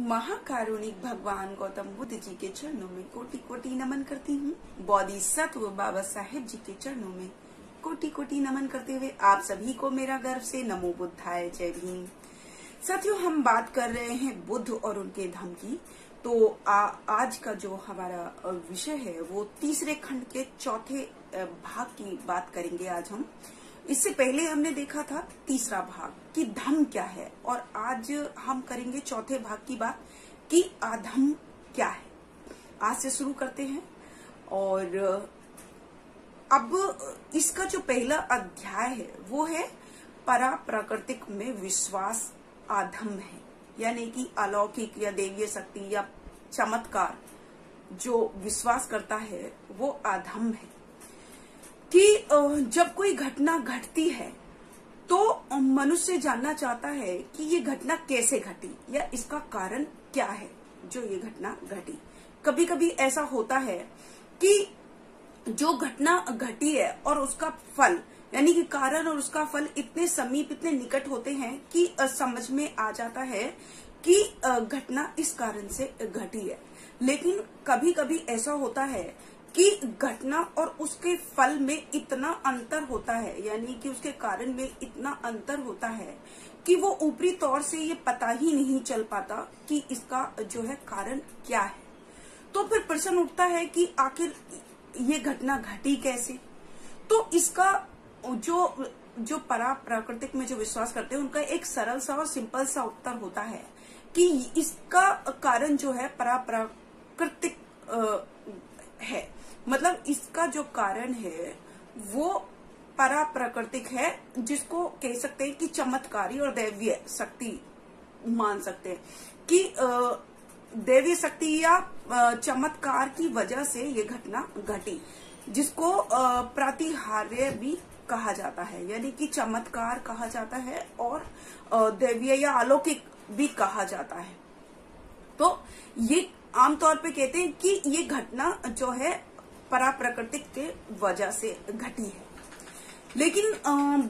महाकारुणिक भगवान गौतम बुद्ध जी के चरणों में कोटि कोटि नमन करती हूँ। बोधिसत्व बाबा साहेब जी के चरणों में कोटि कोटि नमन करते हुए आप सभी को मेरा गर्व से नमो बुद्धाय, जय भीम। साथियों, हम बात कर रहे हैं बुद्ध और उनके धम्म की। तो आज का जो हमारा विषय है वो तीसरे खंड के चौथे भाग की बात करेंगे आज हम। इससे पहले हमने देखा था तीसरा भाग कि धम्म क्या है, और आज हम करेंगे चौथे भाग की बात कि अधम्म क्या है। आज से शुरू करते हैं। और अब इसका जो पहला अध्याय है वो है परा प्राकृतिक में विश्वास अधम्म है, यानी कि अलौकिक या दैवीय शक्ति या चमत्कार जो विश्वास करता है वो अधम्म है। कि जब कोई घटना घटती है तो मनुष्य जानना चाहता है कि ये घटना कैसे घटी या इसका कारण क्या है जो ये घटना घटी। कभी कभी ऐसा होता है कि जो घटना घटी है और उसका फल यानी कि कारण और उसका फल इतने समीप, इतने निकट होते हैं कि समझ में आ जाता है कि घटना इस कारण से घटी है। लेकिन कभी कभी ऐसा होता है कि घटना और उसके फल में इतना अंतर होता है, यानी कि उसके कारण में इतना अंतर होता है कि वो ऊपरी तौर से ये पता ही नहीं चल पाता कि इसका जो है कारण क्या है। तो फिर प्रश्न उठता है कि आखिर ये घटना घटी कैसे। तो इसका जो परा प्राकृतिक में जो विश्वास करते हैं उनका एक सरल सा और सिंपल सा उत्तर होता है कि इसका कारण जो है परा प्राकृतिक है। मतलब इसका जो कारण है वो परा प्राकृतिक है, जिसको कह सकते हैं कि चमत्कारी और दैवीय शक्ति मान सकते हैं कि दैवीय शक्ति या चमत्कार की वजह से ये घटना घटी, जिसको प्रातिहार्य भी कहा जाता है, यानी कि चमत्कार कहा जाता है और दैवीय या अलौकिक भी कहा जाता है। तो ये आमतौर पे कहते हैं कि ये घटना जो है परा प्राकृतिक के वजह से घटी है। लेकिन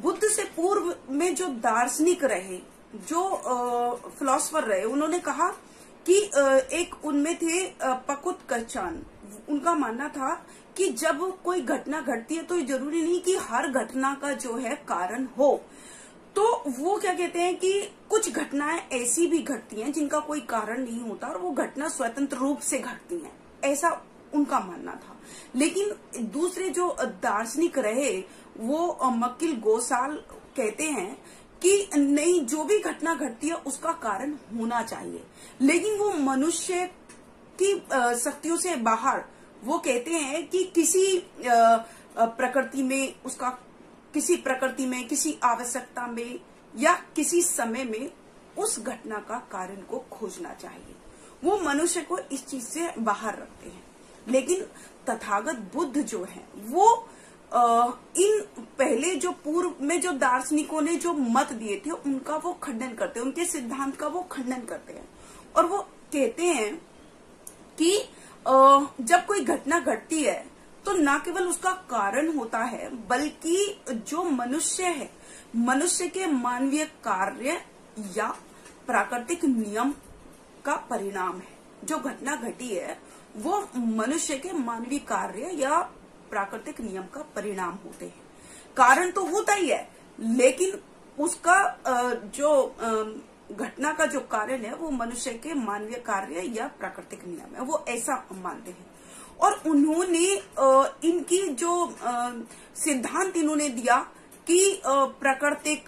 बुद्ध से पूर्व में जो दार्शनिक रहे, जो फिलोसफर रहे, उन्होंने कहा कि एक उनमें थे पकुत-कचान। उनका मानना था कि जब कोई घटना घटती है तो ये जरूरी नहीं कि हर घटना का जो है कारण हो। तो वो क्या कहते हैं कि कुछ घटनाएं ऐसी भी घटती हैं जिनका कोई कारण नहीं होता और वो घटना स्वतंत्र रूप से घटती हैं, ऐसा उनका मानना था। लेकिन दूसरे जो दार्शनिक रहे वो मक्किल गोसाल कहते हैं कि नहीं, जो भी घटना घटती है उसका कारण होना चाहिए, लेकिन वो मनुष्य की शक्तियों से बाहर। वो कहते हैं कि किसी प्रकृति में उसका, किसी प्रकृति में, किसी आवश्यकता में या किसी समय में उस घटना का कारण को खोजना चाहिए। वो मनुष्य को इस चीज से बाहर रखते हैं। लेकिन तथागत बुद्ध जो है वो इन पहले जो पूर्व में जो दार्शनिकों ने जो मत दिए थे उनका वो खंडन करते हैं, उनके सिद्धांत का वो खंडन करते हैं। और वो कहते हैं कि जब कोई घटना घटती है तो न केवल उसका कारण होता है, बल्कि जो मनुष्य है, मनुष्य के मानवीय कार्य या प्राकृतिक नियम का परिणाम है। जो घटना घटी है वो मनुष्य के मानवीय कार्य या प्राकृतिक नियम का परिणाम होते हैं। कारण तो होता ही है, लेकिन उसका जो घटना का जो कारण है वो मनुष्य के मानवीय कार्य या प्राकृतिक नियम है, वो ऐसा मानते हैं। और उन्होंने इनकी जो सिद्धांत इन्होंने दिया कि प्राकृतिक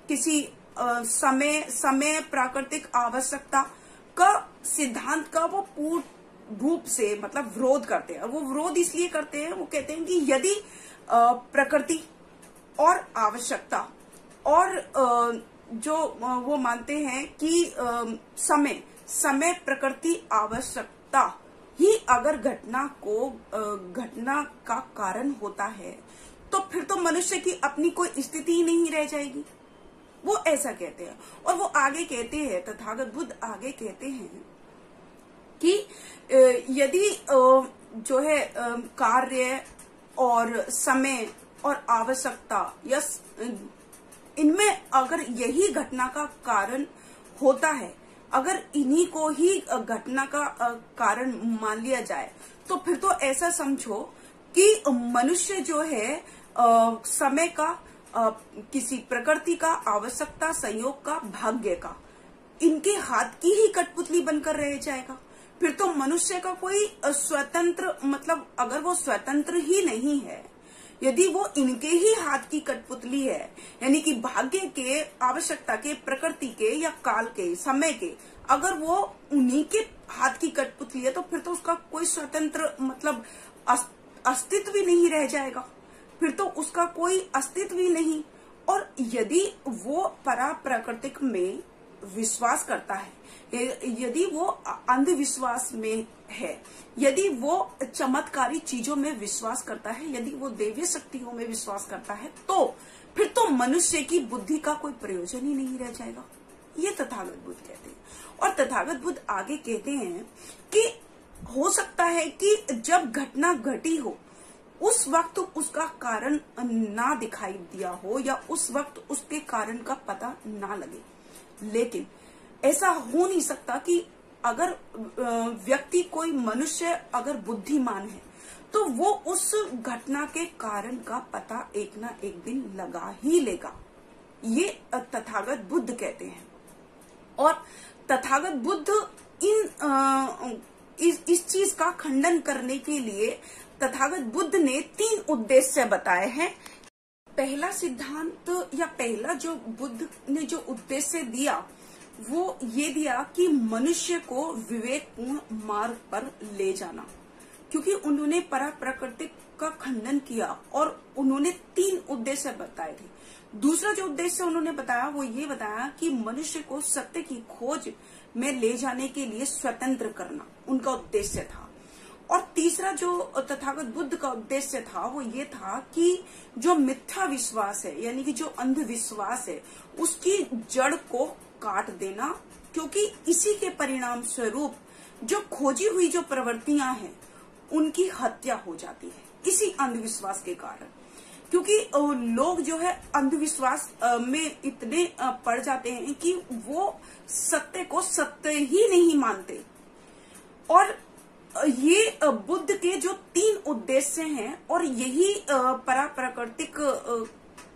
किसी समय प्राकृतिक आवश्यकता का सिद्धांत का वो पूर्ण रूप से मतलब विरोध करते हैं। वो विरोध इसलिए करते हैं, वो कहते हैं कि यदि प्रकृति और आवश्यकता और जो वो मानते हैं कि समय प्रकृति आवश्यकता ही अगर घटना का कारण होता है तो फिर तो मनुष्य की अपनी कोई स्थिति ही नहीं रह जाएगी। वो ऐसा कहते हैं। और वो आगे कहते हैं, तथागत बुद्ध आगे कहते हैं कि यदि जो है कार्य और समय और आवश्यकता या इनमें अगर यही घटना का कारण होता है अगर इन्हीं को ही घटना का कारण मान लिया जाए तो फिर तो ऐसा समझो कि मनुष्य जो है समय का, किसी प्रकृति का, आवश्यकता, संयोग का, भाग्य का, इनके हाथ की ही कठपुतली बनकर रह जाएगा। फिर तो मनुष्य का कोई स्वतंत्र, मतलब अगर वो स्वतंत्र ही नहीं है, यदि वो इनके ही हाथ की कठपुतली है, यानी कि भाग्य के, आवश्यकता के, प्रकृति के या काल के, समय के, अगर वो उन्हीं के हाथ की कठपुतली है तो फिर तो उसका कोई स्वतंत्र मतलब अस्तित्व ही नहीं रह जाएगा। फिर तो उसका कोई अस्तित्व ही नहीं। और यदि वो पराप्राकृतिक में विश्वास करता है, यदि वो अंधविश्वास में है, यदि वो चमत्कारी चीजों में विश्वास करता है, यदि वो दैवीय शक्तियों में विश्वास करता है, तो फिर तो मनुष्य की बुद्धि का कोई प्रयोजन ही नहीं रह जाएगा। ये तथागत बुद्ध कहते हैं। और तथागत बुद्ध आगे कहते हैं कि हो सकता है कि जब घटना घटी हो उस वक्त उसका कारण ना दिखाई दिया हो या उस वक्त उसके कारण का पता ना लगे, लेकिन ऐसा हो नहीं सकता कि अगर व्यक्ति, कोई मनुष्य अगर बुद्धिमान है तो वो उस घटना के कारण का पता एक ना एक दिन लगा ही लेगा। ये तथागत बुद्ध कहते हैं। और तथागत बुद्ध इस चीज का खंडन करने के लिए तथागत बुद्ध ने 3 उद्देश्य बताए हैं। पहला सिद्धांत या पहला जो बुद्ध ने जो उद्देश्य दिया वो ये दिया कि मनुष्य को विवेकपूर्ण मार्ग पर ले जाना, क्योंकि उन्होंने पराप्राकृतिक का खंडन किया और उन्होंने 3 उद्देश्य बताए थे। दूसरा जो उद्देश्य उन्होंने बताया वो ये बताया कि मनुष्य को सत्य की खोज में ले जाने के लिए स्वतंत्र करना उनका उद्देश्य था। और तीसरा जो तथागत बुद्ध का उद्देश्य था वो ये था कि जो मिथ्या विश्वास है, यानी कि जो अंधविश्वास है, उसकी जड़ को काट देना, क्योंकि इसी के परिणाम स्वरूप जो खोजी हुई जो प्रवृत्तियां हैं उनकी हत्या हो जाती है, इसी अंधविश्वास के कारण। क्योंकि लोग जो है अंधविश्वास में इतने पड़ जाते हैं कि वो सत्य को सत्य ही नहीं मानते। और ये बुद्ध के जो 3 उद्देश्य हैं और यही पराप्राकृतिक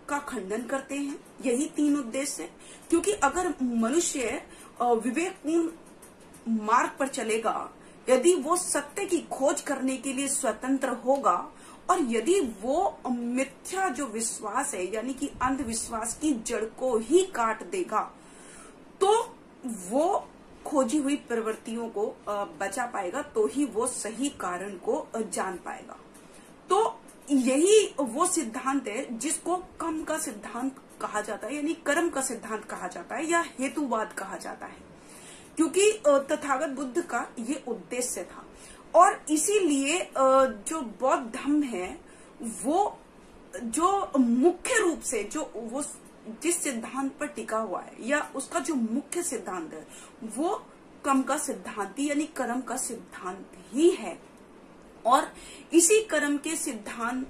का खंडन करते हैं, यही 3 उद्देश्य। क्योंकि अगर मनुष्य विवेकपूर्ण मार्ग पर चलेगा, यदि वो सत्य की खोज करने के लिए स्वतंत्र होगा और यदि वो मिथ्या जो विश्वास है यानी कि अंधविश्वास की जड़ को ही काट देगा, तो वो खोजी हुई प्रवृत्तियों को बचा पाएगा, तो ही वो सही कारण को जान पाएगा। तो यही वो सिद्धांत है जिसको कर्म का सिद्धांत कहा जाता है, यानी कर्म का सिद्धांत कहा जाता है या हेतुवाद कहा जाता है, क्योंकि तथागत बुद्ध का ये उद्देश्य था। और इसीलिए जो बौद्ध धर्म है वो जो मुख्य रूप से जो वो जिस सिद्धांत पर टिका हुआ है या उसका जो मुख्य सिद्धांत है वो कर्म का सिद्धांत यानी कर्म का सिद्धांत ही है। और इसी कर्म के सिद्धांत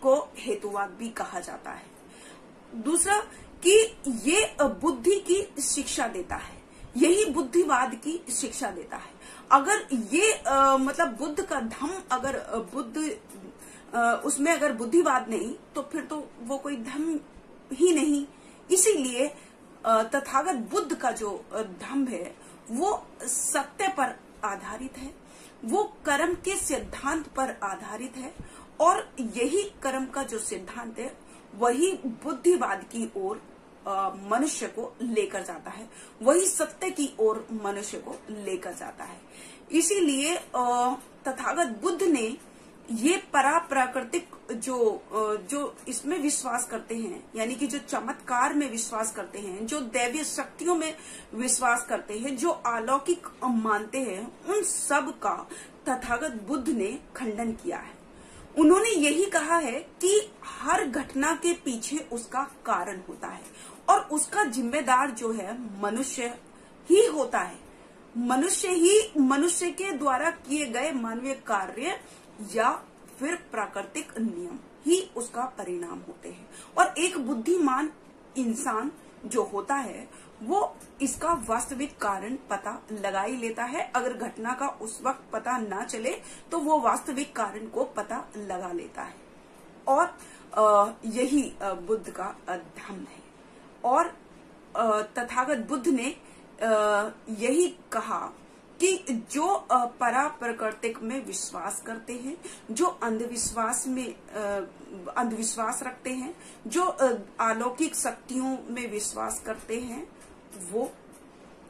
को हेतुवाद भी कहा जाता है। दूसरा कि ये बुद्धि की शिक्षा देता है, यही बुद्धिवाद की शिक्षा देता है। अगर ये मतलब बुद्ध का धम्म अगर उसमें अगर बुद्धिवाद नहीं तो फिर तो वो कोई धम्म ही नहीं। इसीलिए तथागत बुद्ध का जो धम्म है वो सत्य पर आधारित है, वो कर्म के सिद्धांत पर आधारित है और यही कर्म का जो सिद्धांत है वही बुद्धिवाद की ओर मनुष्य को लेकर जाता है, वही सत्य की ओर मनुष्य को लेकर जाता है। इसीलिए तथागत बुद्ध ने ये पराप्राकृतिक जो इसमें विश्वास करते हैं, यानी कि जो चमत्कार में विश्वास करते हैं, जो दैवीय शक्तियों में विश्वास करते हैं, जो अलौकिक मानते हैं, उन सब का तथागत बुद्ध ने खंडन किया है। उन्होंने यही कहा है कि हर घटना के पीछे उसका कारण होता है और उसका जिम्मेदार जो है मनुष्य ही होता है। मनुष्य ही मनुष्य के द्वारा किए गए मानवीय कार्य या फिर प्राकृतिक नियम ही उसका परिणाम होते हैं। और एक बुद्धिमान इंसान जो होता है वो इसका वास्तविक कारण पता लगा ही लेता है। अगर घटना का उस वक्त पता ना चले तो वो वास्तविक कारण को पता लगा लेता है, और यही बुद्ध का धम्म है। और तथागत बुद्ध ने यही कहा कि जो पराप्रकृतिक में विश्वास करते हैं, जो अंधविश्वास रखते हैं, जो अलौकिक शक्तियों में विश्वास करते हैं, वो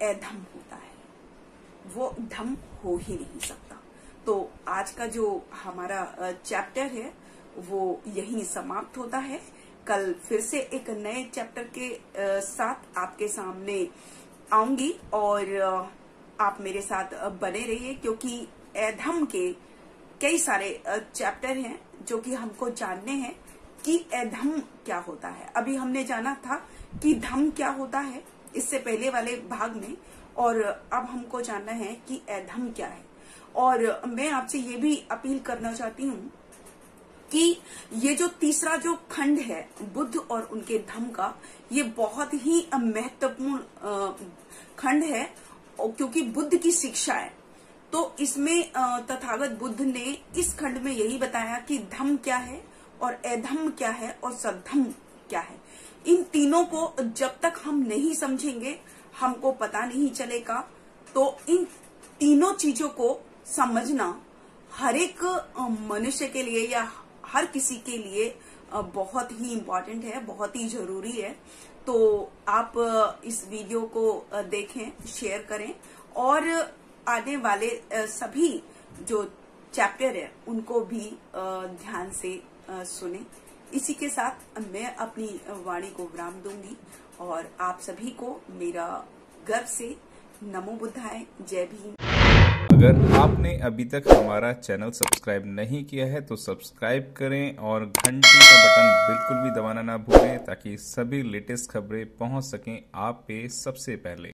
अधम होता है, वो धम्म हो ही नहीं सकता। तो आज का जो हमारा चैप्टर है वो यहीं समाप्त होता है। कल फिर से एक नए चैप्टर के साथ आपके सामने आऊंगी, और आप मेरे साथ बने रहिए, क्योंकि अधम के कई सारे चैप्टर हैं जो कि हमको जानने हैं कि अधम क्या होता है। अभी हमने जाना था कि धम्म क्या होता है इससे पहले वाले भाग में, और अब हमको जानना है कि अधम क्या है। और मैं आपसे ये भी अपील करना चाहती हूँ कि ये जो तीसरा जो खंड है बुद्ध और उनके धम्म का, ये बहुत ही महत्वपूर्ण खंड है, क्योंकि बुद्ध की शिक्षा है। तो इसमें तथागत बुद्ध ने इस खंड में यही बताया कि धम्म क्या है और अधम्म क्या है और सद्धम्म क्या है। इन तीनों को जब तक हम नहीं समझेंगे हमको पता नहीं चलेगा। तो इन तीनों चीजों को समझना हर एक मनुष्य के लिए या हर किसी के लिए बहुत ही इम्पोर्टेंट है, बहुत ही जरूरी है। तो आप इस वीडियो को देखें, शेयर करें, और आने वाले सभी जो चैप्टर है उनको भी ध्यान से सुने। इसी के साथ मैं अपनी वाणी को विराम दूंगी, और आप सभी को मेरा गर्व से नमो बुद्धाय, जय भीम। अगर आपने अभी तक हमारा चैनल सब्सक्राइब नहीं किया है तो सब्सक्राइब करें, और घंटी का बटन बिल्कुल भी दबाना ना भूलें, ताकि सभी लेटेस्ट खबरें पहुंच सकें आप पे सबसे पहले।